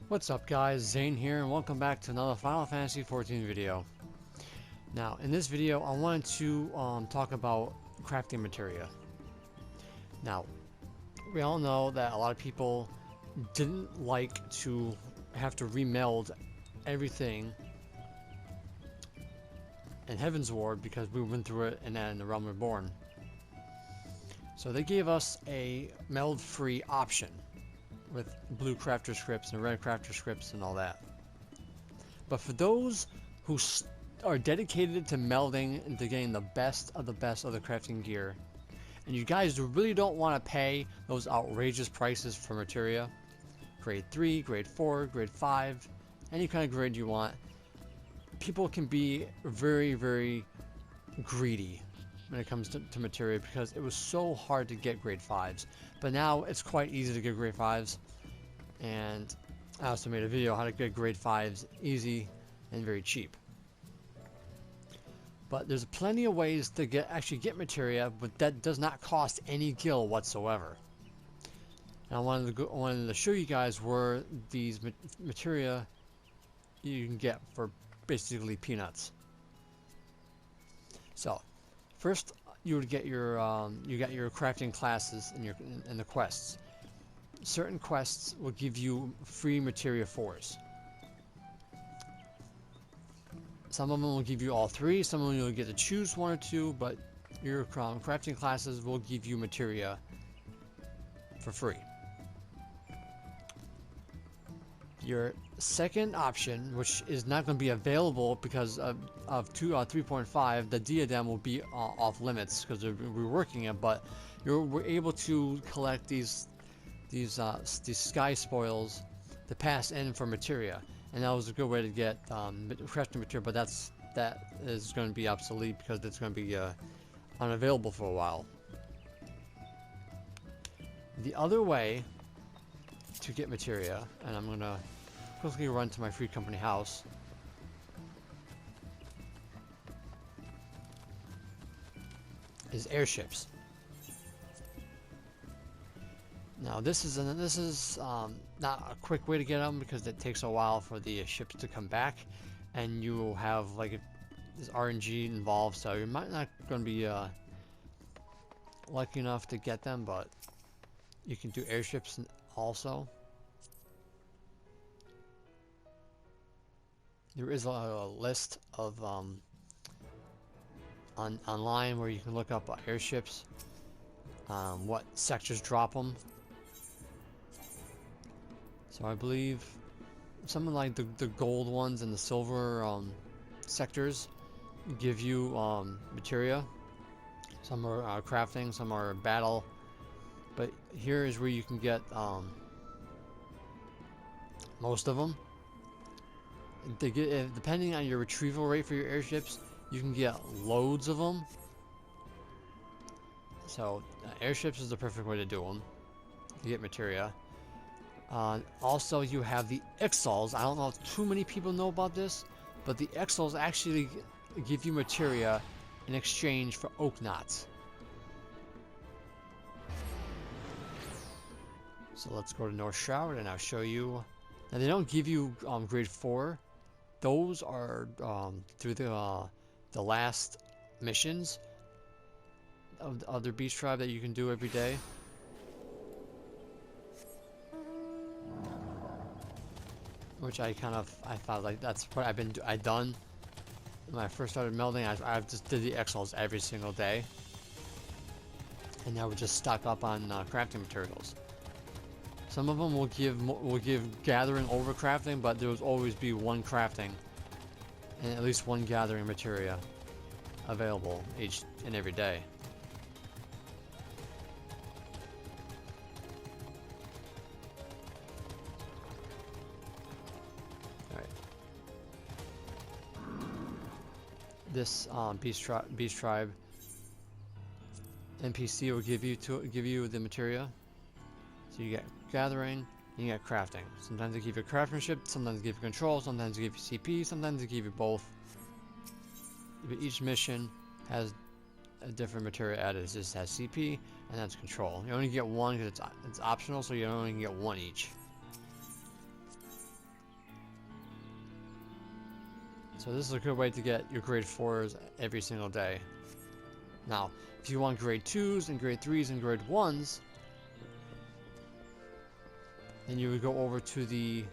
What's up guys, Zane here and welcome back to another Final Fantasy XIV video. Now in this video I wanted to talk about crafting materia. Now we all know that a lot of people didn't like to have to remeld everything in Heaven's Ward because we went through it in the Realm Reborn. So they gave us a meld free option with blue crafter scripts and red crafter scripts and all that. But for those who are dedicated to melding and to getting the best of the crafting gear, and you guys really don't want to pay those outrageous prices for materia, grade 3, grade 4, grade 5, any kind of grade you want, people can be very, very greedy when it comes to materia because it was so hard to get grade 5s. But now it's quite easy to get grade 5s, and I also made a video how to get grade 5s easy and very cheap. But there's plenty of ways to actually get materia, but that does not cost any gil whatsoever. And I wanted to show you guys where these materia you can get for basically peanuts. So first, you would get your crafting classes in the quests. Certain quests will give you free materia 4s. Some of them will give you all 3. Some of them you'll get to choose 1 or 2, but your crafting classes will give you materia for free. Your second option, which is not going to be available because of 3.5, the diadem will be off limits because we're reworking it. But we're able to collect these sky spoils to pass in for materia, and that was a good way to get crafting materia. But that is going to be obsolete because it's going to be unavailable for a while. The other way to get materia, and I'm going to quickly run to my free company house. Is airships. Now this is not a quick way to get them because it takes a while for the ships to come back, and you will have like this RNG involved, so you might not going to be lucky enough to get them, but you can do airships also. There is a list of online where you can look up airships, what sectors drop them. So I believe something like the gold ones and the silver sectors give you materia. Some are crafting, some are battle, but here is where you can get most of them. Depending on your retrieval rate for your airships, you can get loads of them. So airships is the perfect way to do them, to get materia. Also, you have the Ixals. I don't know if too many people know about this, but the Ixals actually give you materia in exchange for oak knots. So let's go to North Shroud and I'll show you. Now they don't give you grade 4. Those are through the last missions of the other beast tribe that you can do every day. Which I thought like that's what I've done when I first started melding. I just did the Ixals every single day, and now we just stock up on crafting materials. Some of them will give gathering over crafting, but there will always be one crafting and at least one gathering materia available each and every day. All right. This beast tribe NPC will give you the materia. So you get gathering, and you get crafting. Sometimes they give you craftsmanship, sometimes they give you control, sometimes they give you CP, sometimes they give you both. But each mission has a different materia added. This has CP, and that's control. You only get one because it's optional, so you only get one each. So this is a good way to get your grade 4s every single day. Now, if you want grade 2s and grade 3s and grade 1s, then you would go over to the,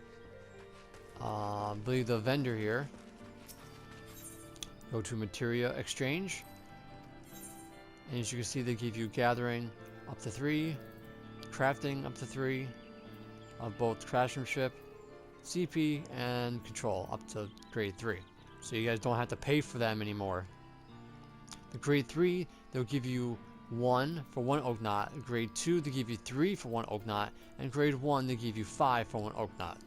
I believe the vendor here. Go to Materia Exchange. And as you can see, they give you gathering up to 3, crafting up to 3, of both craftsmanship, CP, and control up to grade 3. So you guys don't have to pay for them anymore. The grade 3, they'll give you 1 for 1 oak knot. Grade 2, they give you 3 for 1 oak knot. And grade 1, they give you 5 for 1 oak knot.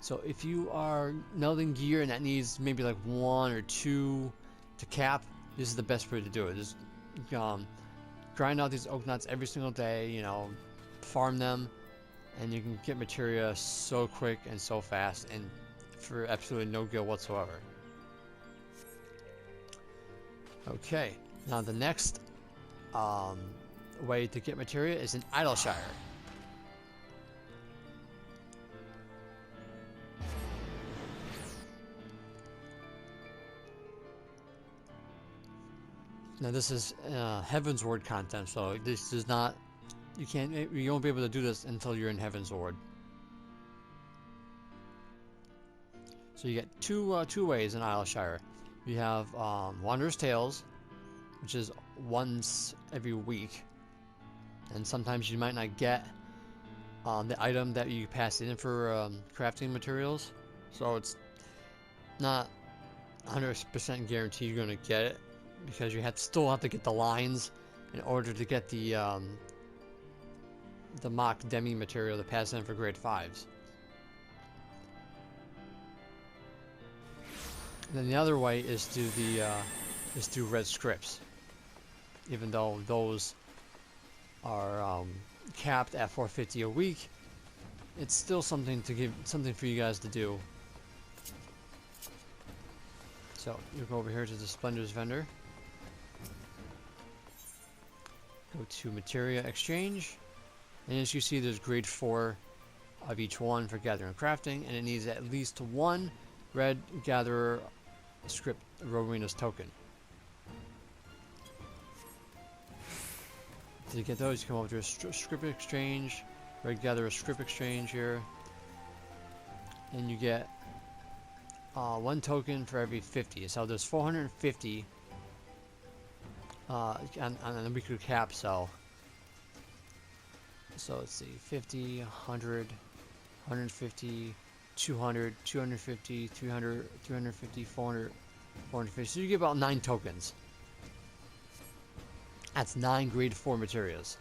So if you are melding gear and that needs maybe like 1 or 2 to cap, this is the best way to do it. Just grind out these oak knots every single day, you know, farm them, and you can get materia so quick and so fast and for absolutely no gil whatsoever. Okay, now the next way to get materia is in Idleshire. Now this is Heaven's Ward content, so this is not, you won't be able to do this until you're in Heaven's Ward. So you get two ways in Aisleshire. You have Wanderer's Tales, which is once every week, and sometimes you might not get the item that you pass in for crafting materials, so it's not 100% guaranteed you're going to get it, because you still have to get the lines in order to get the mock demi material to pass in for grade 5s. And then the other way is through red scripts, even though those are capped at 450 a week. It's still something for you guys to do. So you go over here to the Splendor's vendor. Go to Materia Exchange, and as you see, there's grade 4 of each one for gathering and crafting, and it needs at least 1 red gatherer script Rowena's token. To get those, you come over to a script exchange, red gatherer script exchange here, and you get 1 token for every 50. So there's 450 on the weekly cap. So let's see, 50, 100, 150, 200, 250, 300, 350, 400, 450. So you get about 9 tokens. That's 9 grade 4 materials.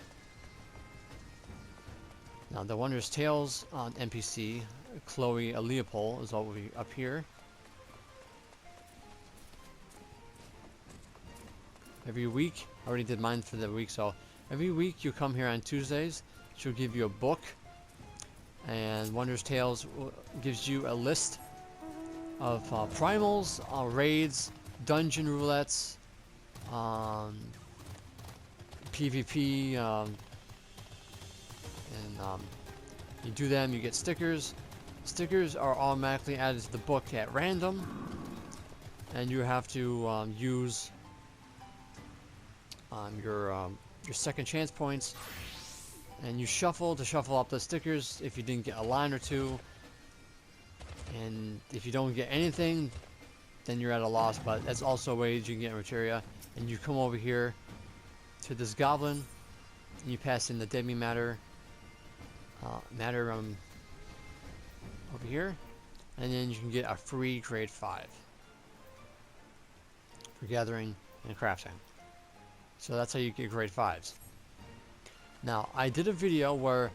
Now the Wondrous Tales NPC, Chloe Leopold, is all up here. Every week, I already did mine for the week, so every week you come here on Tuesdays. She'll give you a book, and Wondrous Tales gives you a list of primals, raids, dungeon roulettes, PvP, and you do them, you get stickers. Stickers are automatically added to the book at random, and you have to use your second chance points, and you shuffle to shuffle up the stickers if you didn't get a line or 2, and if you don't get anything, then you're at a loss. But that's also a way you can get materia. And you come over here to this goblin, and you pass in the demi matter over here, and then you can get a free grade 5 for gathering and crafting. So that's how you get grade 5s. Now, I did a video where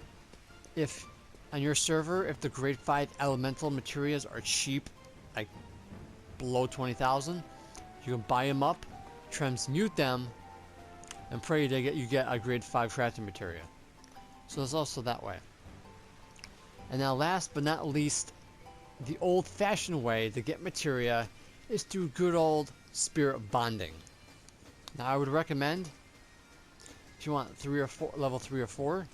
if on your server, if the grade 5 elemental materials are cheap, like below 20,000, you can buy them up, transmute them, and pray you get a grade 5 crafting material. So there's also that way. And now last but not least, the old-fashioned way to get materia is through good old spirit bonding. Now I would recommend, if you want level 3 or 4,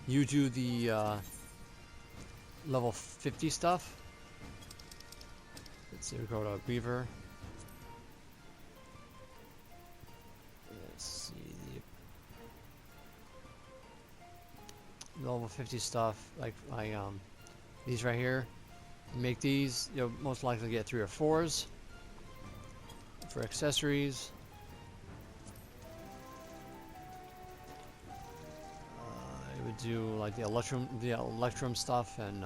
you do the level 50 stuff. Let's see, we go to Weaver. Let's see the level 50 stuff, like these right here. You make these, you'll most likely get 3 or 4s. For accessories, it would do like the electrum stuff, and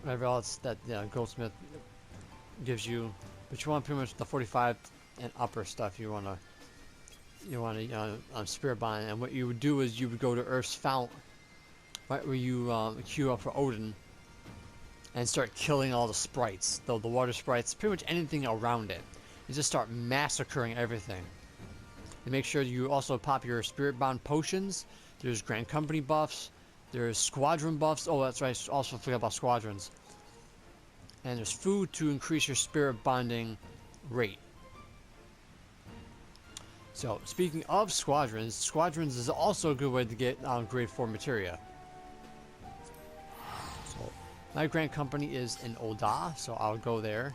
whatever else that Goldsmith gives you. But you want pretty much the 45 and upper stuff. You want to spirit bind, and what you would do is you would go to Earth's Fount, right where you queue up for Odin, and start killing all the sprites, the water sprites, pretty much anything around it. You just start massacring everything. And make sure you also pop your spirit bond potions. There's Grand Company buffs. There's squadron buffs. Oh, that's right. I also forgot about squadrons. And there's food to increase your spirit bonding rate. So, speaking of squadrons is also a good way to get grade 4 materia. So, my Grand Company is in Oda, so I'll go there.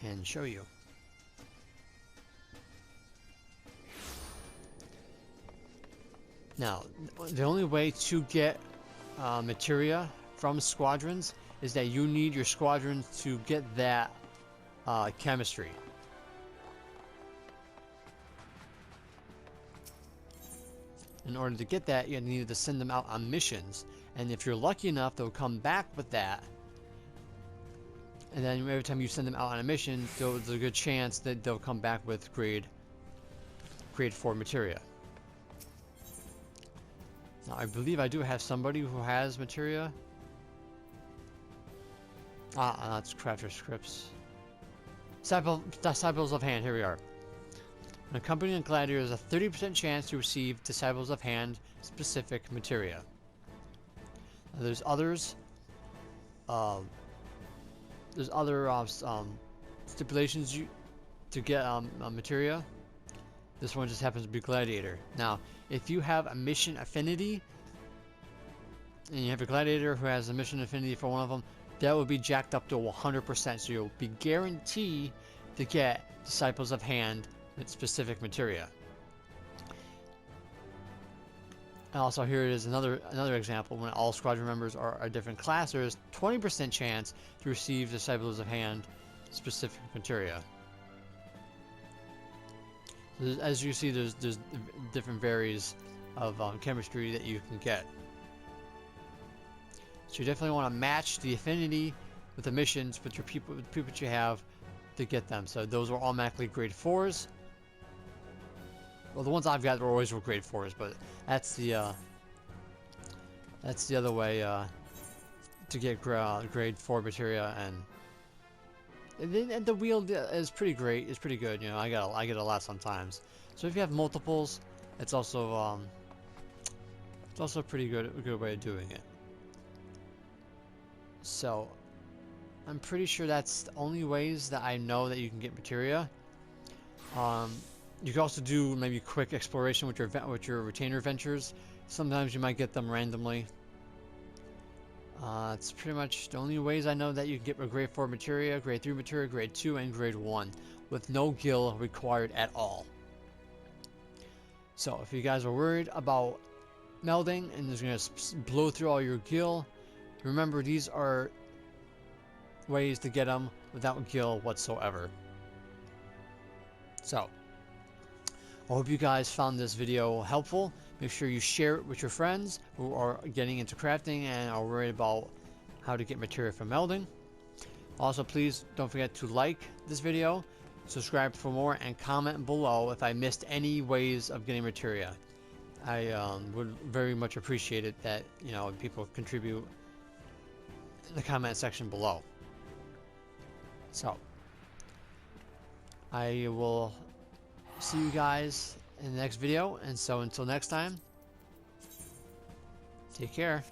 And show you. Now, the only way to get materia from squadrons is that you need your squadrons to get that chemistry. In order to get that, you need to send them out on missions. And if you're lucky enough, they'll come back with that. And then every time you send them out on a mission, there's a good chance that they'll come back with grade 4 materia. Now, I believe I do have somebody who has materia. That's crafter scripts. Disciples of Hand, here we are. An accompanying gladiator has a 30% chance to receive Disciples of Hand specific materia. Now, there's others. There's other stipulations to get materia. This one just happens to be gladiator. Now, if you have a mission affinity, and you have a gladiator who has a mission affinity for one of them, that will be jacked up to 100%. So you'll be guaranteed to get Disciples of Hand with specific materia. And also here is another example. When all squadron members are a different class, there is 20% chance to receive Disciples of Hand specific materia. As you see, there's different varies of chemistry that you can get. So you definitely want to match the affinity with the missions with your people, with the people that you have, to get them. So those are automatically grade 4s. Well, the ones I've got were always grade 4s, but that's the other way to get grade 4 materia, and the wheel is pretty great. It's pretty good. You know, I get a lot sometimes. So if you have multiples, it's also a pretty good way of doing it. So I'm pretty sure that's the only ways that I know that you can get materia. You can also do maybe quick exploration with your retainer ventures. Sometimes you might get them randomly. It's pretty much the only ways I know that you can get a grade 4 materia, grade 3 materia, grade 2, and grade 1 with no gil required at all. So if you guys are worried about melding and it's going to blow through all your gil, remember these are ways to get them without gil whatsoever. So I hope you guys found this video helpful. Make sure you share it with your friends who are getting into crafting and are worried about how to get materia from melding. Also, please don't forget to like this video, subscribe for more, and comment below if I missed any ways of getting materia. I would very much appreciate it that, you know, people contribute in the comment section below. So I will see you guys in the next video, and so until next time, take care.